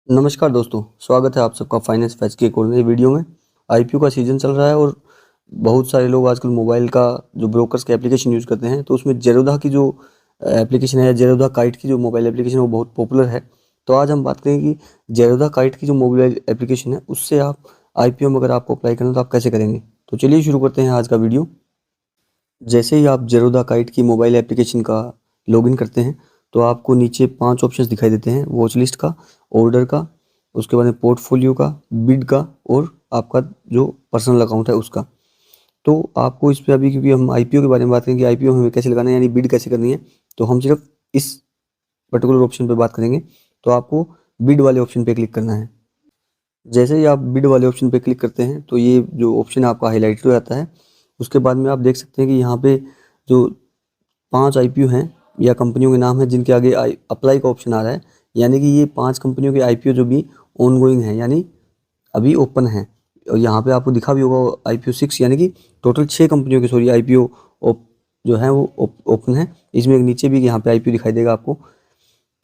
नमस्कार दोस्तों, स्वागत है आप सबका फाइनेंस फैक्ट्स के एक और नई वीडियो में। आईपीओ का सीज़न चल रहा है और बहुत सारे लोग आजकल मोबाइल का जो ब्रोकर्स के एप्लीकेशन यूज़ करते हैं, तो उसमें ज़ेरोधा की जो एप्लीकेशन है, ज़ेरोधा काइट की जो मोबाइल एप्लीकेशन है वो बहुत पॉपुलर है। तो आज हम बात करेंगे कि ज़ेरोधा काइट की जो मोबाइल एप्लीकेशन है उससे आप आईपीओ में अगर आपको अप्लाई करना है तो आप कैसे करेंगे। तो चलिए शुरू करते हैं आज का वीडियो। जैसे ही आप ज़ेरोधा काइट की मोबाइल एप्लीकेशन का लॉगिन करते हैं तो आपको नीचे 5 ऑप्शंस दिखाई देते हैं, वॉच लिस्ट का, ऑर्डर का, उसके बाद में पोर्टफोलियो का, बिड का और आपका जो पर्सनल अकाउंट है उसका। तो आपको इस पे अभी, क्योंकि हम आईपीओ के बारे में बात करेंगे कि आईपीओ हमें कैसे लगाना है यानी बिड कैसे करनी है, तो हम सिर्फ इस पर्टिकुलर ऑप्शन पे बात करेंगे। तो आपको बिड वाले ऑप्शन पे क्लिक करना है। जैसे ही आप बिड वाले ऑप्शन पे क्लिक करते हैं तो ये जो ऑप्शन आपका हाईलाइट हो जाता है। उसके बाद में आप देख सकते हैं कि यहाँ पे जो 5 आईपीओ हैं या कंपनियों के नाम हैं जिनके आगे अप्लाई का ऑप्शन आ रहा है, यानी कि ये 5 कंपनियों के आईपीओ जो भी ऑनगोइंग हैं यानी अभी ओपन हैं। और यहाँ पे आपको दिखा भी होगा आईपीओ 6, यानी कि टोटल 6 कंपनियों के सॉरी आईपीओ जो है वो ओपन है। इसमें एक नीचे भी यहाँ पे आईपीओ दिखाई देगा आपको।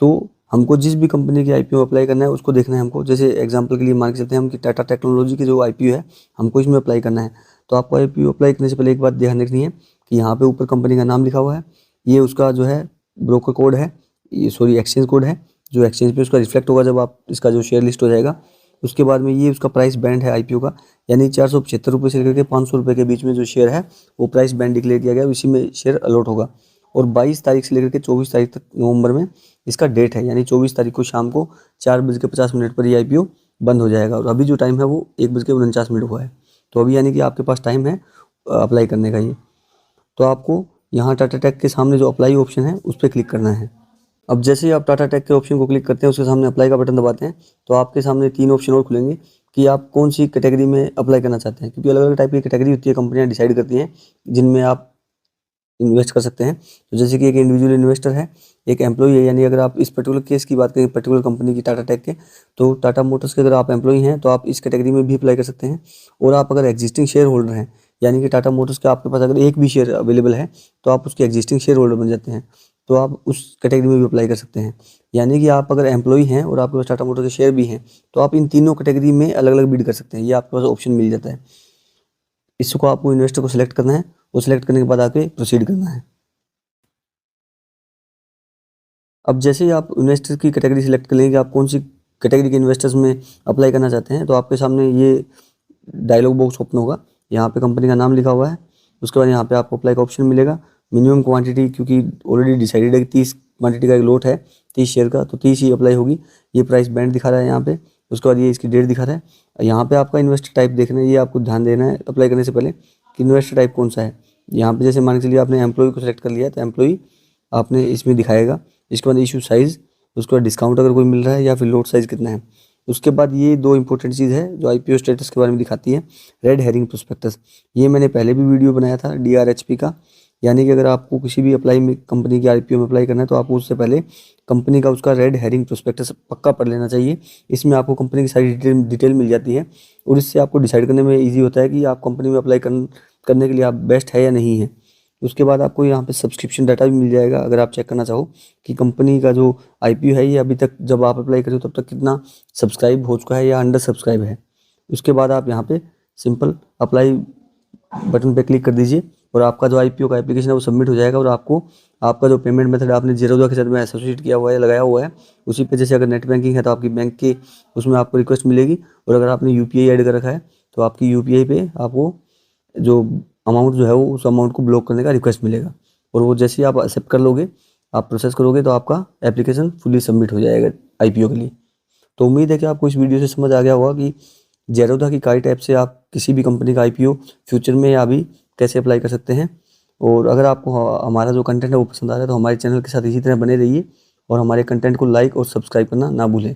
तो हमको जिस भी कंपनी की आईपीओ अप्लाई करना है उसको देखना है हमको। जैसे एग्जांपल के लिए मान के चलते हैं हम कि टाटा टेक्नोलॉजी की जो आईपीओ है हमको इसमें अप्लाई करना है। तो आपको आईपीओ अप्लाई करने से पहले एक बात ध्यान रखनी है कि यहाँ पे ऊपर कंपनी का नाम लिखा हुआ है, ये उसका जो है ब्रोकर कोड है, ये सॉरी एक्सचेंज कोड है, जो एक्सचेंज पे उसका रिफ्लेक्ट होगा जब आप इसका जो शेयर लिस्ट हो जाएगा। उसके बाद में ये उसका प्राइस बैंड है आईपीओ का, यानी 475 रुपये से लेकर के 500 रुपये के बीच में जो शेयर है वो प्राइस बैंड डिक्लेयर किया गया, इसी में शेयर अलॉट होगा। और 22 तारीख से लेकर के 24 तारीख तक नवंबर में इसका डेट है, यानी 24 तारीख को शाम को 4:50 पर ये आईपीओ बंद हो जाएगा। और अभी जो टाइम है वो 1:49 हुआ है। तो अभी यानी कि आपके पास टाइम है अप्लाई करने का ये। तो आपको यहाँ टाटा टेक के सामने जो अप्लाई ऑप्शन है उस पर क्लिक करना है। अब जैसे ही आप टाटा टेक के ऑप्शन को क्लिक करते हैं उसके सामने अप्लाई का बटन दबाते हैं तो आपके सामने 3 ऑप्शन और खुलेंगे कि आप कौन सी कैटेगरी में अप्लाई करना चाहते हैं, क्योंकि अलग अलग टाइप की कैटेगरी होती है, कंपनियां डिसाइड करती हैं जिनमें आप इन्वेस्ट कर सकते हैं। तो जैसे कि एक इंडिविजुअल इन्वेस्टर है, एक एम्प्लॉई है, यानी अगर आप इस पर्टिकुलर केस की बात करें पर्टिकुलर कंपनी की टाटा टेक के, तो टाटा मोटर्स के अगर आप एम्प्लॉई हैं तो आप इस कैटेगरी में भी अप्लाई कर सकते हैं। और आप अगर एग्जिस्टिंग शेयर होल्डर हैं, यानी कि टाटा मोटर्स के आपके पास अगर एक भी शेयर अवेलेबल है तो आप उसके एग्जिस्टिंग शेयर होल्डर बन जाते हैं, तो आप उस कैटेगरी में भी अप्लाई कर सकते हैं। यानी कि आप अगर एम्प्लॉई हैं और आपके पास टाटा मोटर्स के शेयर भी हैं तो आप इन तीनों कैटेगरी में अलग अलग बिड कर सकते हैं, ये आपके पास ऑप्शन मिल जाता है। इसको आपको इन्वेस्टर को सिलेक्ट करना है और सिलेक्ट करने के बाद आके प्रोसीड करना है। अब जैसे ही आप इन्वेस्टर की कैटेगरी सिलेक्ट कर लेंगे कि आप कौन सी कैटेगरी के इन्वेस्टर्स में अप्लाई करना चाहते हैं, तो आपके सामने ये डायलॉग बॉक्स ओपन होगा। यहाँ पे कंपनी का नाम लिखा हुआ है। उसके बाद यहाँ पे आपको अप्लाई का ऑप्शन मिलेगा। मिनिमम क्वांटिटी, क्योंकि ऑलरेडी डिसाइडेड है कि 30 क्वांटिटी का एक लॉट है 30 शेयर का, तो 30 ही अप्लाई होगी। ये प्राइस बैंड दिखा रहा है यहाँ पे। उसके बाद ये इसकी डेट दिखा रहा है। यहाँ पे आपका इन्वेस्टर टाइप देखना है, ये आपको ध्यान देना है अप्लाई करने से पहले कि इन्वेस्टर टाइप कौन सा है। यहाँ पे जैसे मान के चलिए आपने एम्प्लॉय को सिलेक्ट कर लिया तो एम्प्लॉय आपने इसमें दिखाएगा। इसके बाद इशू साइज़, उसके बाद डिस्काउंट अगर कोई मिल रहा है या फिर लॉट साइज़ कितना है। उसके बाद ये 2 इंपॉर्टेंट चीज़ है जो आईपीओ स्टेटस के बारे में दिखाती है, रेड हेरिंग प्रोस्पेक्टस। ये मैंने पहले भी वीडियो बनाया था डीआरएचपी का, यानी कि अगर आपको किसी भी अप्लाई में कंपनी के आईपीओ में अप्लाई करना है तो आपको उससे पहले कंपनी का उसका रेड हेरिंग प्रोस्पेक्टस पक्का पढ़ लेना चाहिए। इसमें आपको कंपनी की सारी डिटेल मिल जाती है और इससे आपको डिसाइड करने में ईजी होता है कि आप कंपनी में अप्लाई करने के लिए आप बेस्ट है या नहीं है। उसके बाद आपको यहाँ पे सब्सक्रिप्शन डाटा भी मिल जाएगा अगर आप चेक करना चाहो कि कंपनी का जो आईपीओ है ये अभी तक जब आप अप्लाई करें तब तक कितना सब्सक्राइब हो चुका है या अंडर सब्सक्राइब है। उसके बाद आप यहाँ पे सिंपल अप्लाई बटन पे क्लिक कर दीजिए और आपका जो आईपीओ का एप्लीकेशन है वो सबमिट हो जाएगा। और आपको आपका जो पेमेंट मेथड आपने ज़ेरोधा के साथ में एसोसिएट किया हुआ है, लगाया हुआ है, उसी पे जैसे अगर नेट बैंकिंग है तो आपकी बैंक के उसमें आपको रिक्वेस्ट मिलेगी। और अगर आपने यूपीआई ऐड कर रखा है तो आपकी यूपीआई पे आपको जो अमाउंट जो है वो उस अमाउंट को ब्लॉक करने का रिक्वेस्ट मिलेगा। और वो जैसे ही आप एक्सेप्ट कर लोगे, आप प्रोसेस करोगे तो आपका एप्लीकेशन फुली सबमिट हो जाएगा आईपीओ के लिए। तो उम्मीद है कि आपको इस वीडियो से समझ आ गया होगा कि ज़ेरोधा की काइट ऐप से आप किसी भी कंपनी का आईपीओ फ्यूचर में या अभी कैसे अप्लाई कर सकते हैं। और अगर आपको हमारा जो कंटेंट है वो पसंद आ रहा है तो हमारे चैनल के साथ इसी तरह बने रहिए और हमारे कंटेंट को लाइक और सब्सक्राइब करना ना भूलें।